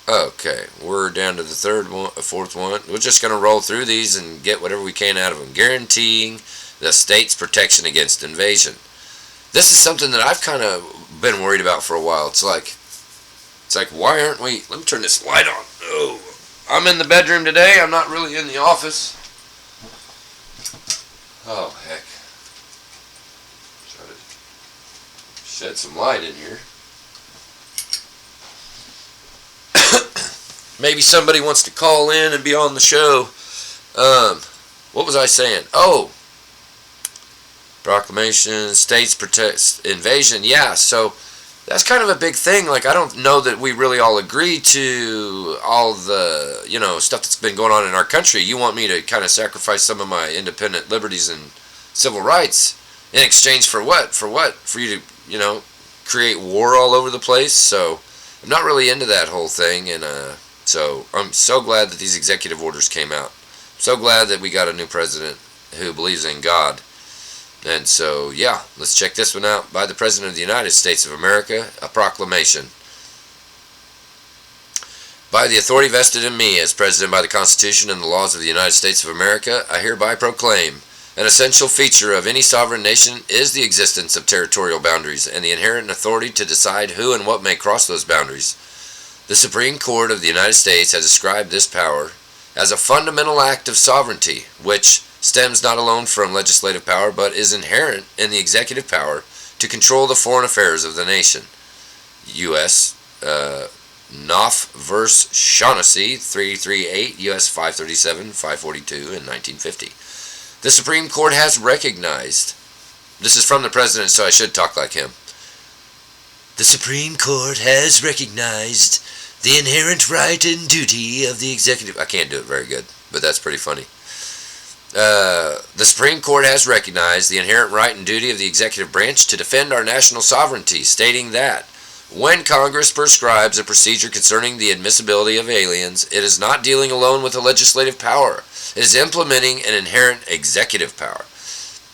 Okay, we're down to the fourth one. We're just going to roll through these and get whatever we can out of them. Guaranteeing the state's protection against invasion. This is something that I've kind of been worried about for a while. It's like, why aren't we? Let me turn this light on. Oh, I'm in the bedroom today. I'm not really in the office. Oh heck! Try to shed some light in here. Maybe somebody wants to call in and be on the show. What was I saying? Oh, proclamation, states protect invasion. Yeah, so that's kind of a big thing. Like, I don't know that we really all agree to all the, stuff that's been going on in our country. You want me to kind of sacrifice some of my independent liberties and civil rights in exchange for what? For what? For you to, create war all over the place? So I'm not really into that whole thing, and so I'm so glad that these executive orders came out. I'm so glad that we got a new president who believes in God. And so, yeah, let's check this one out. By the President of the United States of America, a proclamation. By the authority vested in me as President by the Constitution and the laws of the United States of America, I hereby proclaim an essential feature of any sovereign nation is the existence of territorial boundaries and the inherent authority to decide who and what may cross those boundaries. The Supreme Court of the United States has ascribed this power as a fundamental act of sovereignty, which stems not alone from legislative power, but is inherent in the executive power to control the foreign affairs of the nation. U.S. Knopf vs. Shaughnessy, 338, U.S. 537, 542, in 1950. The Supreme Court has recognized, this is from the President, so I should talk like him. The Supreme Court has recognized the inherent right and duty of the executive. I can't do it very good, but that's pretty funny. The Supreme Court has recognized the inherent right and duty of the executive branch to defend our national sovereignty, stating that when Congress prescribes a procedure concerning the admissibility of aliens, it is not dealing alone with a legislative power. It is implementing an inherent executive power.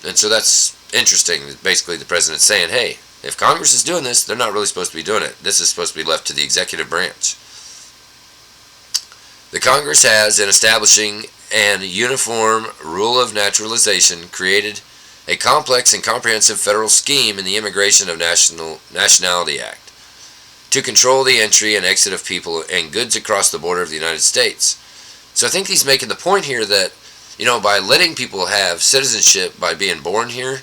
And so that's interesting. Basically, the president's saying, hey, if Congress is doing this, they're not really supposed to be doing it. This is supposed to be left to the executive branch. The Congress has, in establishing an uniform rule of naturalization, created a complex and comprehensive federal scheme in the Immigration of Nationality Act to control the entry and exit of people and goods across the border of the United States. So I think he's making the point here that, by letting people have citizenship by being born here,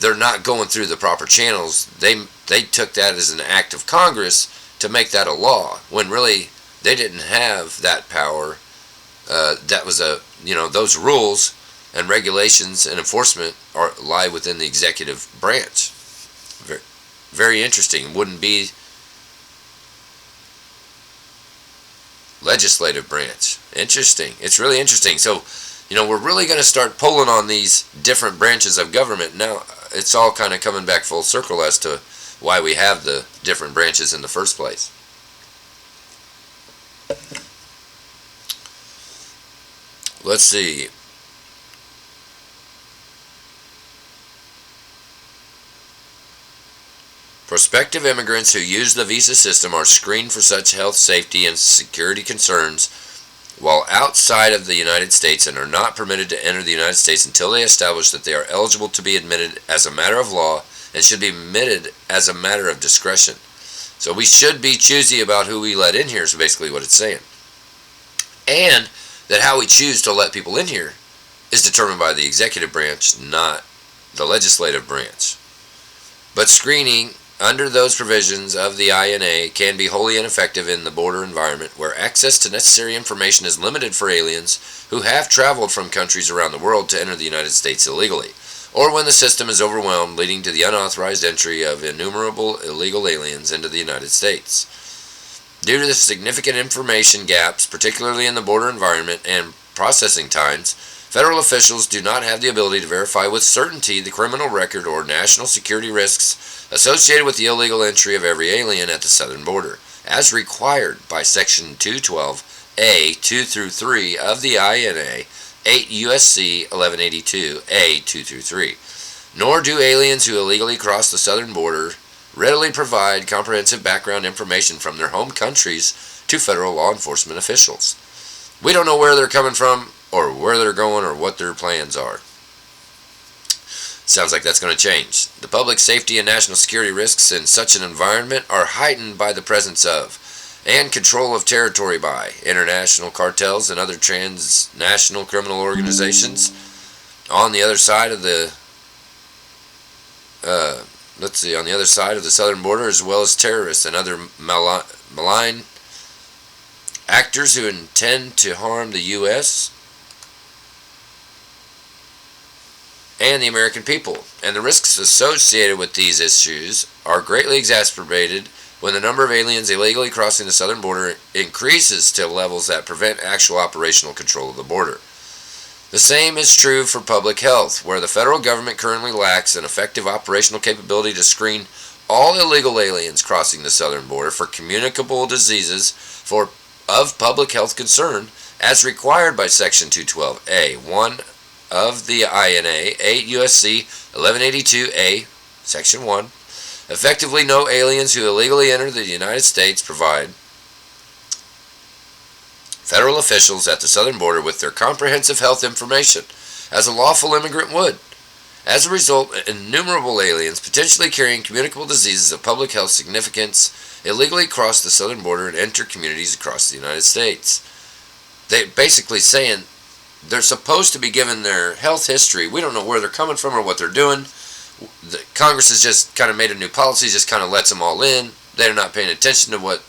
they're not going through the proper channels. They took that as an act of Congress to make that a law, when really they didn't have that power. That was those rules and regulations and enforcement lie within the executive branch. Very, very interesting. Wouldn't be legislative branch. Interesting. It's really interesting. So, we're really going to start pulling on these different branches of government. Now, it's all kind of coming back full circle as to why we have the different branches in the first place. Let's see. Prospective immigrants who use the visa system are screened for such health, safety, and security concerns while outside of the United States and are not permitted to enter the United States until they establish that they are eligible to be admitted as a matter of law and should be admitted as a matter of discretion. So we should be choosy about who we let in here is basically what it's saying. And that how we choose to let people in here is determined by the executive branch, not the legislative branch. But screening under those provisions of the INA can be wholly ineffective in the border environment where access to necessary information is limited for aliens who have traveled from countries around the world to enter the United States illegally, or when the system is overwhelmed, leading to the unauthorized entry of innumerable illegal aliens into the United States. Due to the significant information gaps, particularly in the border environment and processing times, federal officials do not have the ability to verify with certainty the criminal record or national security risks associated with the illegal entry of every alien at the southern border, as required by Section 212A 2 through 3 of the INA, 8 U.S.C. 1182 A 2 through 3. Nor do aliens who illegally cross the southern border readily provide comprehensive background information from their home countries to federal law enforcement officials. We don't know where they're coming from or where they're going or what their plans are. Sounds like that's going to change. The public safety and national security risks in such an environment are heightened by the presence of and control of territory by international cartels and other transnational criminal organizations. On the other side of the on the other side of the southern border, as well as terrorists and other malign actors who intend to harm the U.S. and the American people. And the risks associated with these issues are greatly exacerbated when the number of aliens illegally crossing the southern border increases to levels that prevent actual operational control of the border. The same is true for public health, where the federal government currently lacks an effective operational capability to screen all illegal aliens crossing the southern border for communicable diseases of public health concern, as required by Section 212A, 1 of the INA, 8 U.S.C. 1182A, Section 1. Effectively, no aliens who illegally enter the United States provide federal officials at the southern border with their comprehensive health information, as a lawful immigrant would. As a result, innumerable aliens potentially carrying communicable diseases of public health significance illegally cross the southern border and enter communities across the United States. They're basically saying they're supposed to be given their health history. We don't know where they're coming from or what they're doing. The Congress has just kind of made a new policy, just kind of lets them all in. They're not paying attention to what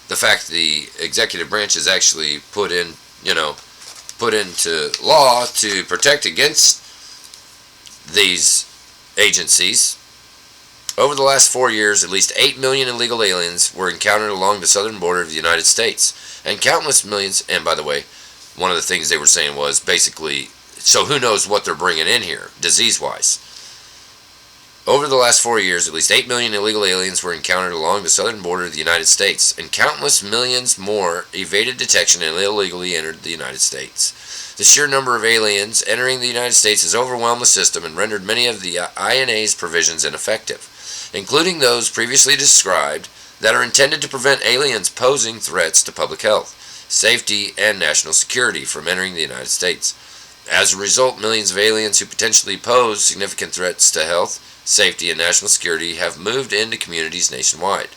the fact the executive branch is actually put into law to protect against these agencies. Over the last 4 years, at least 8 million illegal aliens were encountered along the southern border of the United States, and countless millions, and by the way, one of the things they were saying was basically, so who knows what they're bringing in here, disease-wise. Over the last 4 years, at least 8 million illegal aliens were encountered along the southern border of the United States, and countless millions more evaded detection and illegally entered the United States. The sheer number of aliens entering the United States has overwhelmed the system and rendered many of the INA's provisions ineffective, including those previously described that are intended to prevent aliens posing threats to public health, safety, and national security from entering the United States. As a result, millions of aliens who potentially pose significant threats to health, safety, and national security have moved into communities nationwide.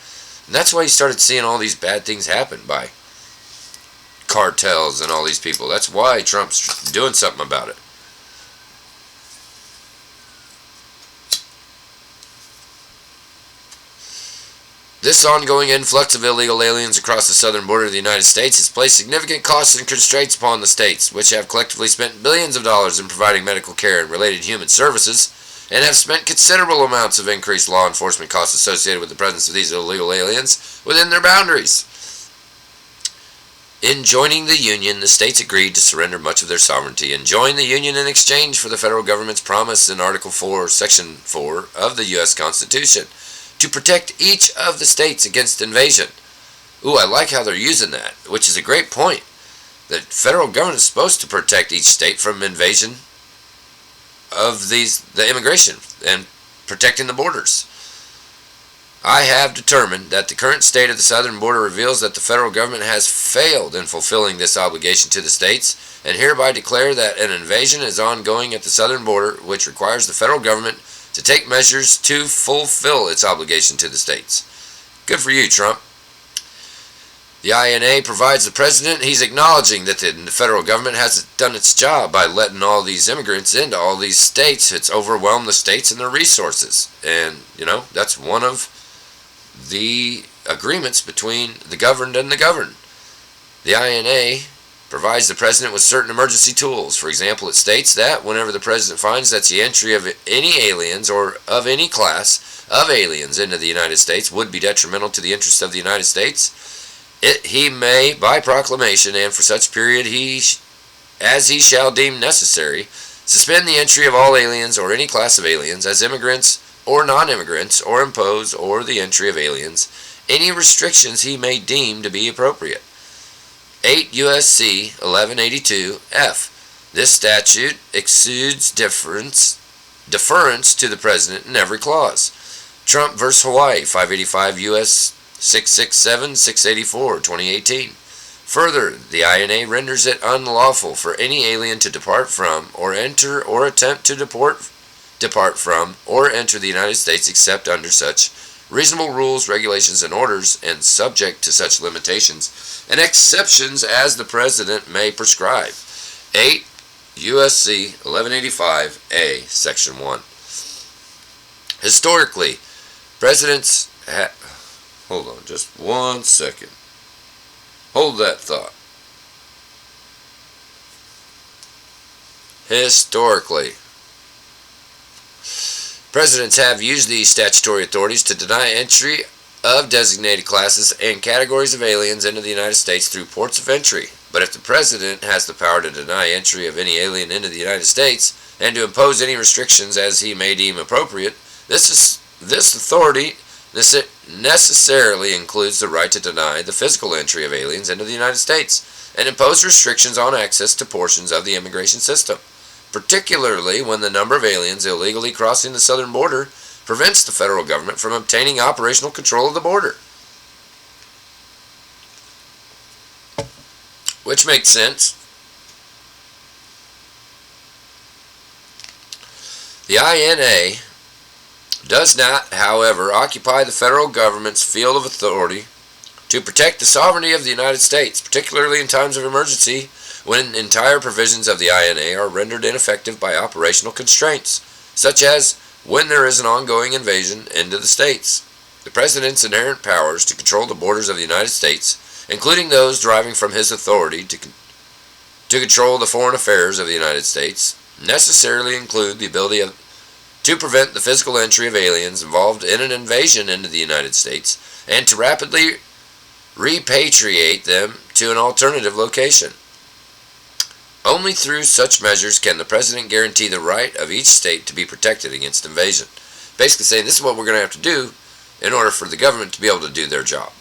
And that's why you started seeing all these bad things happen by cartels and all these people. That's why Trump's doing something about it. This ongoing influx of illegal aliens across the southern border of the United States has placed significant costs and constraints upon the states, which have collectively spent billions of dollars in providing medical care and related human services, and have spent considerable amounts of increased law enforcement costs associated with the presence of these illegal aliens within their boundaries. In joining the Union, the states agreed to surrender much of their sovereignty and join the Union in exchange for the federal government's promise in Article 4, Section 4 of the U.S. Constitution to protect each of the states against invasion. Ooh, I like how they're using that, which is a great point. The federal government is supposed to protect each state from invasion of the immigration and protecting the borders. I have determined that the current state of the southern border reveals that the federal government has failed in fulfilling this obligation to the states, and hereby declare that an invasion is ongoing at the southern border, which requires the federal government to take measures to fulfill its obligation to the states. Good for you, Trump. The INA provides the president, he's acknowledging that the federal government hasn't done its job by letting all these immigrants into all these states. It's overwhelmed the states and their resources. And, that's one of the agreements between the governed and the governed. The INA provides the president with certain emergency tools. For example, it states that whenever the president finds that the entry of any aliens or of any class of aliens into the United States would be detrimental to the interests of the United States, he may, by proclamation and for such period as he shall deem necessary, suspend the entry of all aliens or any class of aliens as immigrants or non-immigrants, or impose or the entry of aliens any restrictions he may deem to be appropriate. 8 U.S.C. 1182 F. This statute exudes deference to the president in every clause. Trump v. Hawaii, 585 U.S. 667-684, 2018. Further, the INA renders it unlawful for any alien to depart from, or enter, or attempt to depart from, or enter the United States except under such reasonable rules, regulations, and orders, and subject to such limitations and exceptions as the President may prescribe. 8 U.S.C. 1185A, Section 1. Historically, presidents hold on just 1 second. Hold that thought. Historically, presidents have used these statutory authorities to deny entry of designated classes and categories of aliens into the United States through ports of entry. But if the president has the power to deny entry of any alien into the United States and to impose any restrictions as he may deem appropriate, this authority necessarily includes the right to deny the physical entry of aliens into the United States and impose restrictions on access to portions of the immigration system, particularly when the number of aliens illegally crossing the southern border prevents the federal government from obtaining operational control of the border. Which makes sense. The INA does not, however, occupy the federal government's field of authority to protect the sovereignty of the United States, particularly in times of emergency when entire provisions of the INA are rendered ineffective by operational constraints, such as when there is an ongoing invasion into the states. The President's inherent powers to control the borders of the United States, including those deriving from his authority to control the foreign affairs of the United States, necessarily include the ability to prevent the physical entry of aliens involved in an invasion into the United States and to rapidly repatriate them to an alternative location. Only through such measures can the President guarantee the right of each state to be protected against invasion. Basically saying this is what we're going to have to do in order for the government to be able to do their job.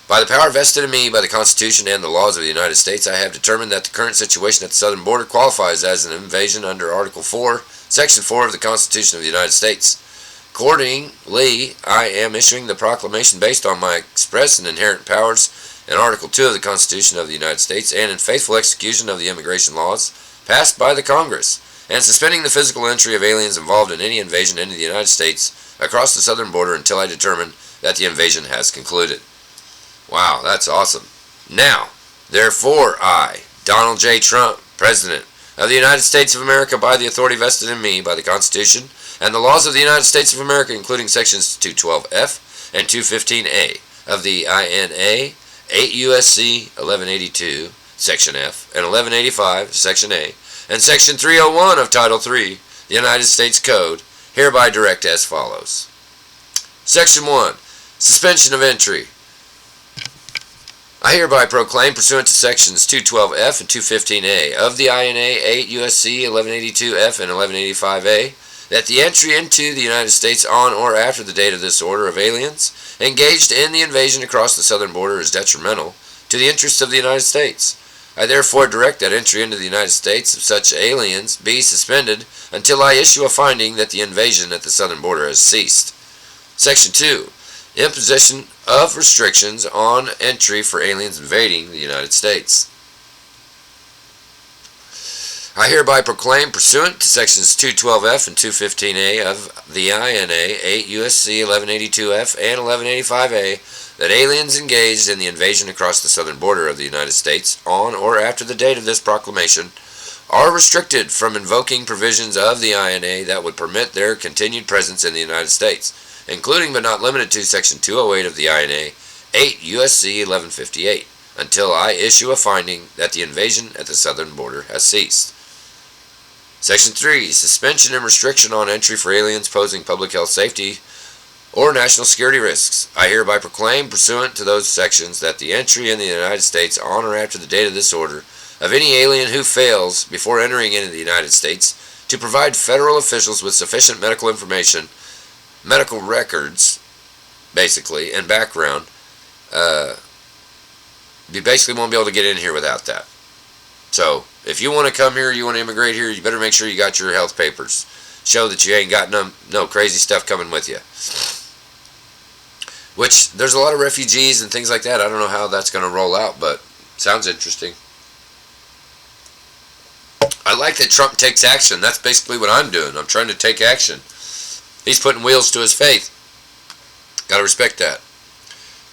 By the power vested in me by the Constitution and the laws of the United States, I have determined that the current situation at the southern border qualifies as an invasion under Article 4, Section 4 of the Constitution of the United States. Accordingly, I am issuing the proclamation based on my express and inherent powers in Article 2 of the Constitution of the United States and in faithful execution of the immigration laws passed by the Congress, and suspending the physical entry of aliens involved in any invasion into the United States across the southern border until I determine that the invasion has concluded. Wow, that's awesome. Now, therefore, I, Donald J. Trump, President of the United States of America, by the authority vested in me by the Constitution and the laws of the United States of America, including Sections 212F and 215A of the INA, 8 U.S.C. 1182, Section F, and 1185, Section A, and Section 301 of Title III, the United States Code, hereby direct as follows. Section 1. Suspension of entry. I hereby proclaim, pursuant to Sections 212F and 215A of the INA 8 U.S.C. 1182F and 1185A, that the entry into the United States on or after the date of this order of aliens engaged in the invasion across the southern border is detrimental to the interests of the United States. I therefore direct that entry into the United States of such aliens be suspended until I issue a finding that the invasion at the southern border has ceased. Section 2. Imposition of restrictions on entry for aliens invading the United States. I hereby proclaim, pursuant to Sections 212F and 215A of the INA 8 U.S.C. 1182F and 1185A, that aliens engaged in the invasion across the southern border of the United States on or after the date of this proclamation are restricted from invoking provisions of the INA that would permit their continued presence in the United States, including but not limited to Section 208 of the INA 8 U.S.C. 1158, until I issue a finding that the invasion at the southern border has ceased. Section 3. Suspension and restriction on entry for aliens posing public health safety or national security risks. I hereby proclaim, pursuant to those sections, that the entry in the United States on or after the date of this order of any alien who fails, before entering into the United States, to provide federal officials with sufficient medical information, medical records, basically, and background, you basically won't be able to get in here without that. So, if you want to come here, you want to immigrate here, you better make sure you got your health papers. Show that you ain't got no crazy stuff coming with you. which there's a lot of refugees and things like that. I don't know how that's going to roll out, but sounds interesting. I like that Trump takes action. That's basically what I'm doing. I'm trying to take action. He's putting wheels to his faith. Got to respect that.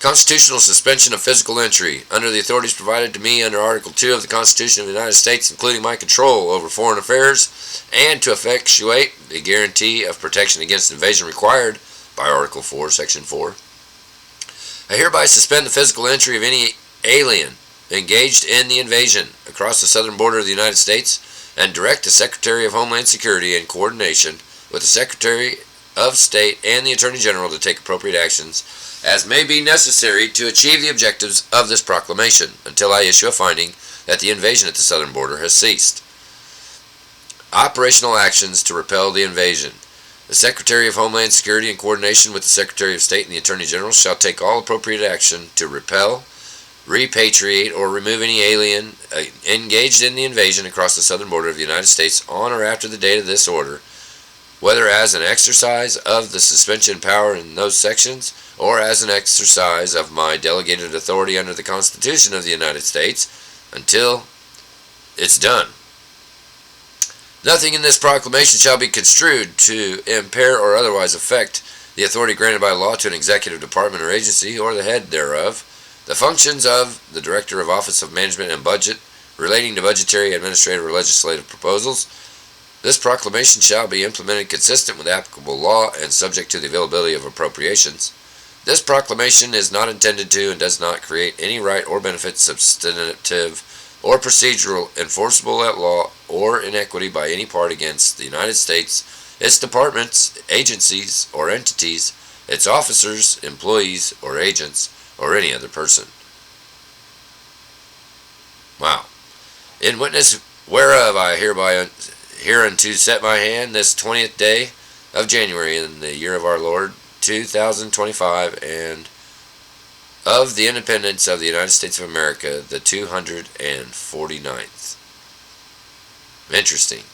Constitutional suspension of physical entry. Under the authorities provided to me under Article 2 of the Constitution of the United States, including my control over foreign affairs, and to effectuate the guarantee of protection against invasion required by Article 4, Section 4, I hereby suspend the physical entry of any alien engaged in the invasion across the southern border of the United States, and direct the Secretary of Homeland Security in coordination with the Secretary of State and the Attorney General to take appropriate actions as may be necessary to achieve the objectives of this proclamation until I issue a finding that the invasion at the southern border has ceased. Operational actions to repel the invasion. The Secretary of Homeland Security, in coordination with the Secretary of State and the Attorney General, shall take all appropriate action to repel, repatriate, or remove any alien engaged in the invasion across the southern border of the United States on or after the date of this order, whether as an exercise of the suspension power in those sections or as an exercise of my delegated authority under the Constitution of the United States, until it's done. Nothing in this proclamation shall be construed to impair or otherwise affect the authority granted by law to an executive department or agency or the head thereof, the functions of the Director of Office of Management and Budget relating to budgetary, administrative, or legislative proposals. This proclamation shall be implemented consistent with applicable law and subject to the availability of appropriations. This proclamation is not intended to and does not create any right or benefit substantive or procedural enforceable at law or in equity by any part against the United States, its departments, agencies, or entities, its officers, employees, or agents, or any other person. Wow. In witness whereof I hereby hereunto set my hand this 20th day of January in the year of our Lord 2025, and of the independence of the United States of America, the 249th. Interesting.